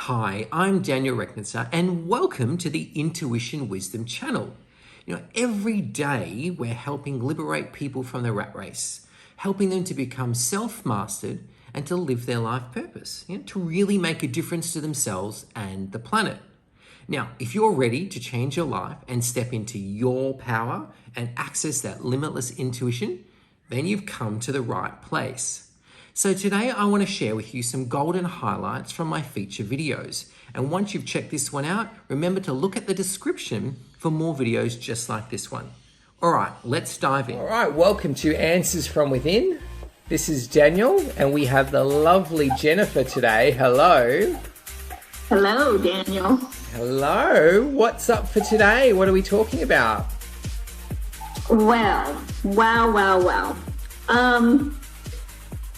Hi, I'm Daniel Rechnitzer, and welcome to the Intuition Wisdom channel. Every day we're helping liberate people from the rat race, helping them to become self-mastered and to live their life purpose, to really make a difference to themselves and the planet. Now, if you're ready to change your life and step into your power and access that limitless intuition, then you've come to the right place. So today I want to share with you some golden highlights from my feature videos. And once you've checked this one out, remember to look at the description for more videos just like this one. All right, let's dive in. All right, welcome to Answers from Within. This is Daniel, and we have the lovely Jennifer today. Hello. Hello, Daniel. Hello. What's up for today? What are we talking about? Well, wow.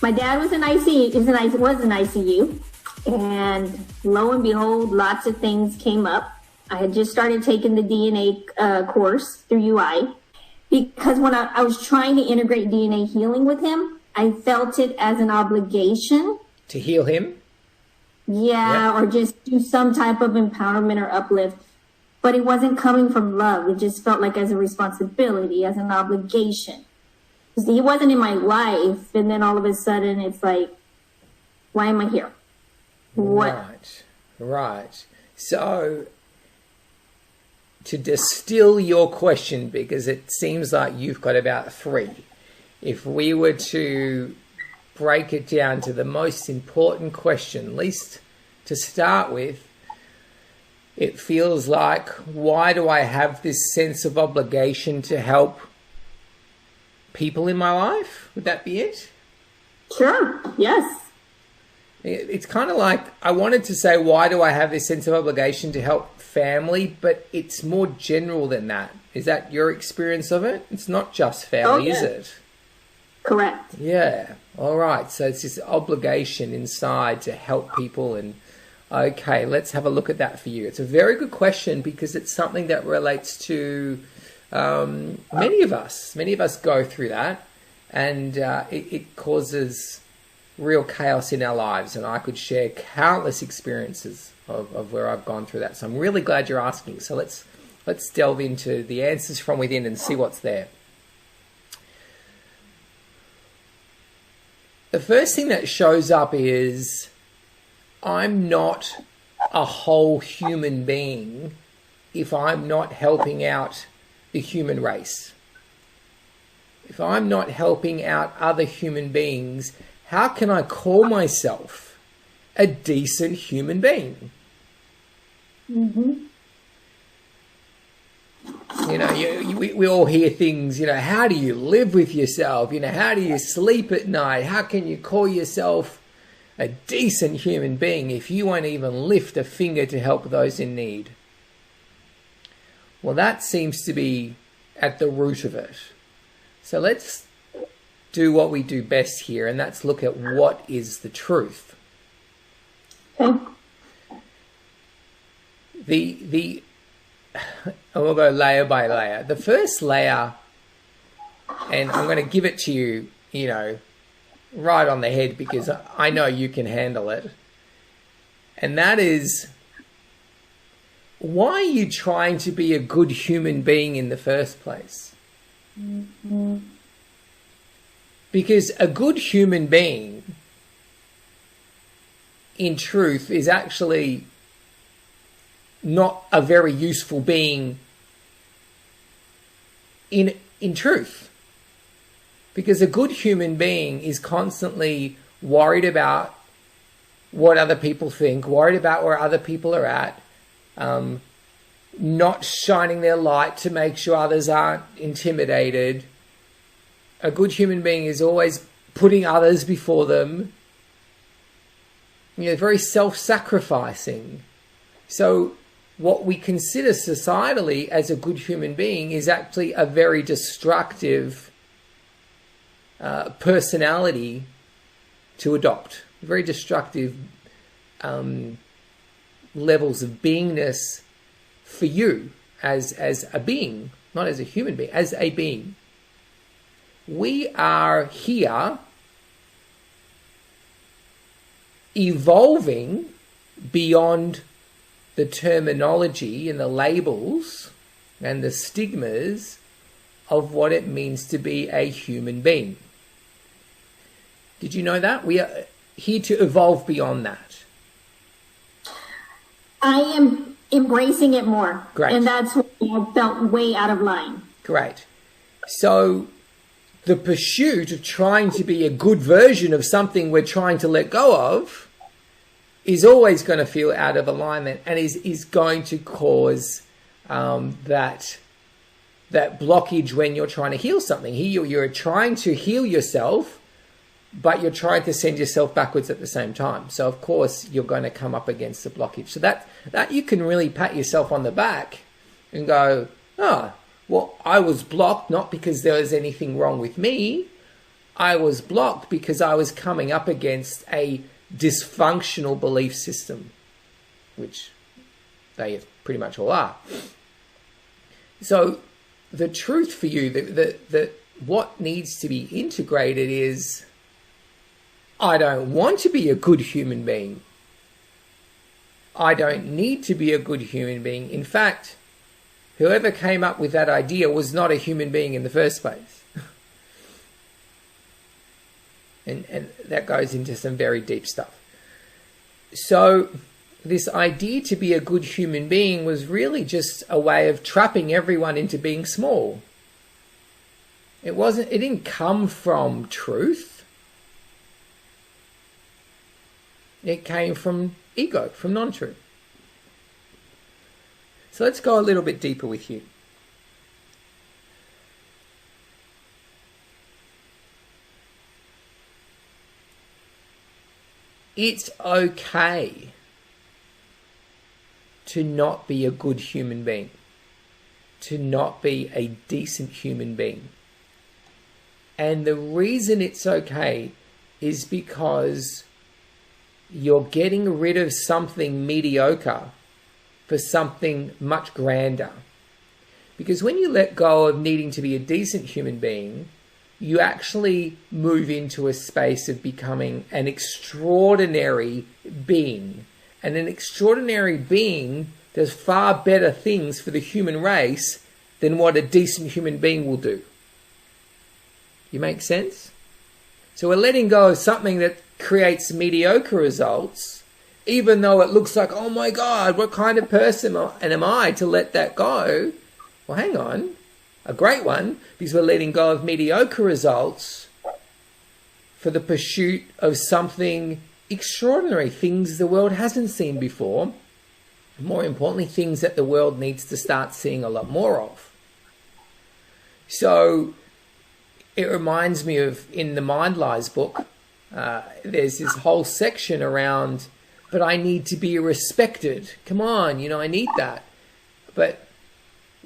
My dad was in ICU, was in ICU, and lo and behold, lots of things came up. I had just started taking the DNA course through UI, because when I was trying to integrate DNA healing with him, I felt it as an obligation. To heal him? Yeah, yep. Or just do some type of empowerment or uplift. But it wasn't coming from love. It just felt like as a responsibility, as an obligation. He wasn't in my life, and then all of a sudden it's like, why am I here? What? Right. So, to distill your question, because it seems like you've got about three, if we were to break it down to the most important question, at least to start with, it feels like, why do I have this sense of obligation to help people in my life? Would that be it? Sure, yes. It's kind of like, I wanted to say, why do I have this sense of obligation to help family? But it's more general than that. Is that your experience of it? It's not just family, is it? Correct. Yeah. All right. So it's this obligation inside to help people. And okay, let's have a look at that for you. It's a very good question because it's something that relates to many of us go through that, and it causes real chaos in our lives. And I could share countless experiences of where I've gone through that. So I'm really glad you're asking. So let's delve into the answers from within and see what's there. The first thing that shows up is, I'm not a whole human being if I'm not helping out the human race. If I'm not helping out other human beings, how can I call myself a decent human being? Mm-hmm. We all hear things, how do you live with yourself? How do you sleep at night? How can you call yourself a decent human being if you won't even lift a finger to help those in need? Well, that seems to be at the root of it. So let's do what we do best here, and that's look at what is the truth. Okay. We'll go layer by layer. The first layer, and I'm going to give it to you, right on the head because I know you can handle it. And that is, why are you trying to be a good human being in the first place? Mm-hmm. Because a good human being, in truth, is actually not a very useful being in truth. Because a good human being is constantly worried about what other people think, worried about where other people are at, not shining their light to make sure others aren't intimidated. A good human being is always putting others before them. Very self-sacrificing. So what we consider societally as a good human being is actually a very destructive personality to adopt. Very destructive levels of beingness for you as a being, not as a human being, as a being. We are here evolving beyond the terminology and the labels and the stigmas of what it means to be a human being. Did you know that? We are here to evolve beyond that. I am embracing it more. Great. And that's what I felt way out of line. Great. So the pursuit of trying to be a good version of something we're trying to let go of is always going to feel out of alignment, and is going to cause that blockage when you're trying to heal something. Here you're trying to heal yourself, but you're trying to send yourself backwards at the same time. So of course you're going to come up against the blockage. So that you can really pat yourself on the back and go, oh, well, I was blocked not because there was anything wrong with me. I was blocked because I was coming up against a dysfunctional belief system, which they pretty much all are. So the truth for you, that what needs to be integrated is, I don't want to be a good human being. I don't need to be a good human being. In fact, whoever came up with that idea was not a human being in the first place. And that goes into some very deep stuff. So this idea to be a good human being was really just a way of trapping everyone into being small. It didn't come from truth. It came from ego, from non-truth. So let's go a little bit deeper with you. It's okay to not be a good human being, to not be a decent human being. And the reason it's okay is because you're getting rid of something mediocre for something much grander. Because when you let go of needing to be a decent human being, you actually move into a space of becoming an extraordinary being. And an extraordinary being does far better things for the human race than what a decent human being will do. You make sense? So we're letting go of something that creates mediocre results, even though it looks like, oh my God, what kind of person am I to let that go? Well, hang on. A great one, because we're letting go of mediocre results for the pursuit of something extraordinary, things the world hasn't seen before. More importantly, things that the world needs to start seeing a lot more of. So it reminds me of, in the Mind Lies book, there's this whole section around, but I need to be respected. Come on, I need that. But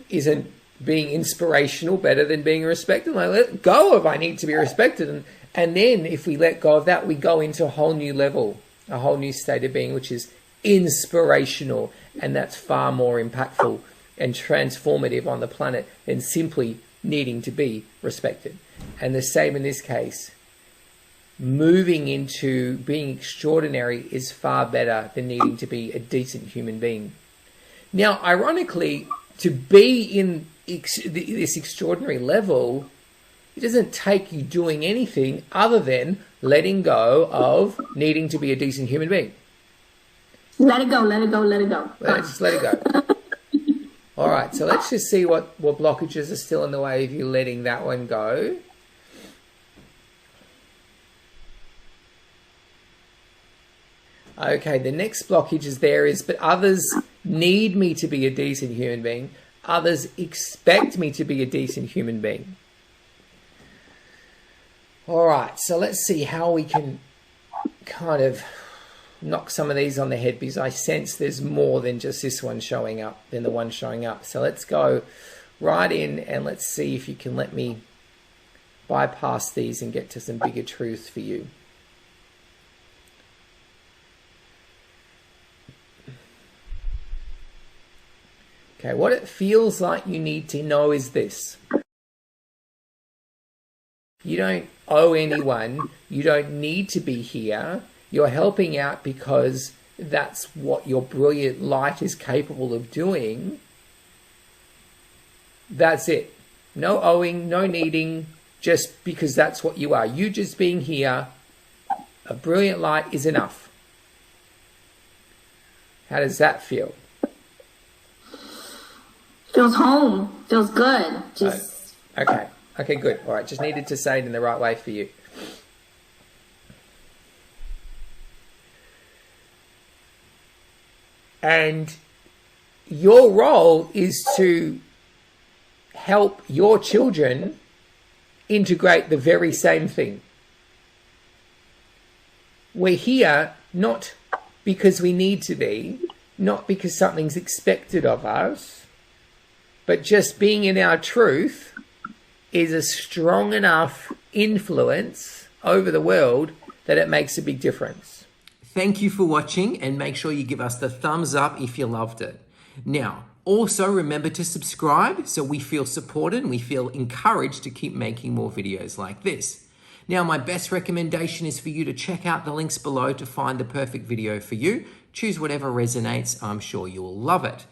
isn't being inspirational better than being respected? Like, let go of I need to be respected. And then if we let go of that, we go into a whole new level, a whole new state of being, which is inspirational. And that's far more impactful and transformative on the planet than simply needing to be respected. And the same in this case. Moving into being extraordinary is far better than needing to be a decent human being. Now, ironically, to be in this extraordinary level, it doesn't take you doing anything other than letting go of needing to be a decent human being. Let it go, let it go, let it go. Just let it go. All right, so let's just see what blockages are still in the way of you letting that one go. Okay, the next blockage is but others need me to be a decent human being. Others expect me to be a decent human being. All right, so let's see how we can kind of knock some of these on the head, because I sense there's more than just this one showing up, than the one showing up. So let's go right in and let's see if you can let me bypass these and get to some bigger truths for you. Okay, what it feels like you need to know is this. You don't owe anyone. You don't need to be here. You're helping out because that's what your brilliant light is capable of doing, that's it. No owing, no needing, just because that's what you are. You just being here, a brilliant light is enough. How does that feel? Feels home. Feels good. Just okay. Okay, good. All right, just needed to say it in the right way for you. And your role is to help your children integrate the very same thing. We're here not because we need to be, not because something's expected of us, but just being in our truth is a strong enough influence over the world that it makes a big difference. Thank you for watching, and make sure you give us the thumbs up if you loved it. Now, also remember to subscribe so we feel supported and we feel encouraged to keep making more videos like this. Now, my best recommendation is for you to check out the links below to find the perfect video for you. Choose whatever resonates. I'm sure you'll love it.